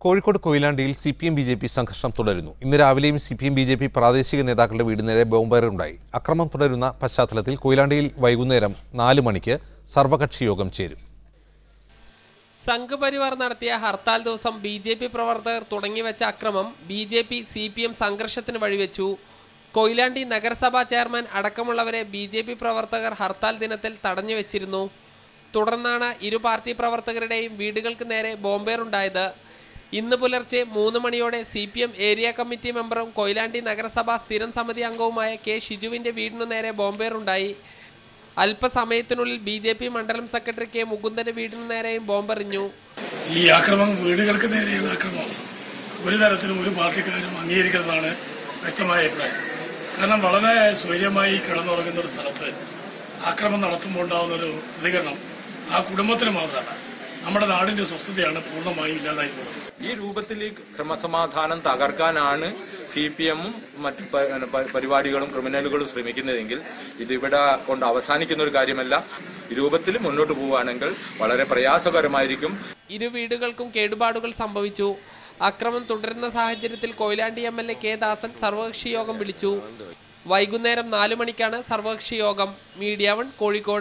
Kozhikode കൊയിലാണ്ടിയിൽ CPM BJP സംഘർഷം തുടരുന്നു. ഇന്ന് രാവിലെയും CPM BJP പ്രാദേശിക നേതാക്കളുടെ വീടിന് നേരെ ബോംബേറുണ്ടായി. അക്രമം തുടരുന്ന പശ്ചാത്തലത്തിൽ കൊയിലാണ്ടിയിൽ വൈകുന്നേരം 4 മണിക്ക് സർവകക്ഷി യോഗം ചേരും. സംഘപരിവാർ നടത്തിയ ഹർത്താൽ ദിവസം BJP പ്രവർത്തകർ തുടങ്ങിവെച്ച അക്രമം BJP CPM സംഘർഷത്തിന് വഴിവെച്ചു. കൊയിലാണ്ടി നഗരസഭാ ചെയർമാൻ അടക്കമുള്ളവരെ BJP പ്രവർത്തകർ ഹർത്താൽ ദിനത്തിൽ തടഞ്ഞുവെച്ചിരുന്നു. തുടർന്നാണ് ഇരു പാർട്ടി പ്രവർത്തകരുടെയും വീടുകൾക്ക് നേരെ ബോംബേറുണ്ടായത്. ഇന്ന് പുലർച്ചെ 3 മണിയോടെ CPM ഏരിയ കമ്മിറ്റി മെമ്പറും കൊയിലാണ്ടി നഗരസഭാ സ്ഥിരം സമിതി അംഗവുമായ K. ഷിജുവിൻ്റെ വീടിനു നേരെ ബോംബേറുണ്ടായി. അല്പസമയത്തിനുള്ളിൽ BJP മണ്ഡലം സെക്രട്ടറി K. മുകുന്ദന്റെ വീടിനു നേരെയും ബോംബെറിഞ്ഞു. ഈ ആക്രമണം വീടുകൾക്ക് നേരെയുള്ള ആക്രമണം ഒരു തരത്തിലും ഒരു പാർട്ടിക്കാരും അംഗീകരിക്കുന്നതാണ് വ്യക്തമായ അഭിപ്രായം. കാരണം വളരെ സ്വൈര്യമായി കിടന്നുറങ്ങുന്ന ഒരു സ്ഥലത്ത് ആക്രമണം നടത്തുമ്പോൾ ഉണ്ടാകുന്നൊരു പ്രതികരണം ആ കുടുംബത്തിന് മാത്രമാണ്. നമ്മുടെ നാടിന്റെ സ്വസ്ഥതയാണ് പൂർണ്ണമായും ഇല്ലാതായി പോകുന്നത്. ഈ രൂപത്തിൽ ക്രമസമാധാനം തകർക്കാനാണ് CPM-ഉം മറ്റു പരിപാടികളും ക്രിമിനലുകളും ശ്രമിക്കുന്നതെങ്കിൽ ഇതിവിടെ കൊണ്ട് അവസാനിക്കുന്ന ഒരു കാര്യമല്ല. ഈ രൂപത്തിൽ മുന്നോട്ട് പോവുകയാണെങ്കിൽ വളരെ പ്രയാസകരമായിരിക്കും. ഇരു വീടുകൾക്കും കേടുപാടുകൾ സംഭവിച്ചു. അക്രമം തുടരുന്ന സാഹചര്യത്തിൽ കൊയിലാണ്ടി MLA K. ദാസൻ സർവകക്ഷി യോഗം വിളിച്ചു. വൈകുന്നേരം 4 മണിക്കാണ് സർവകക്ഷി യോഗം. മീഡിയ 1 കോഴിക്കോട്.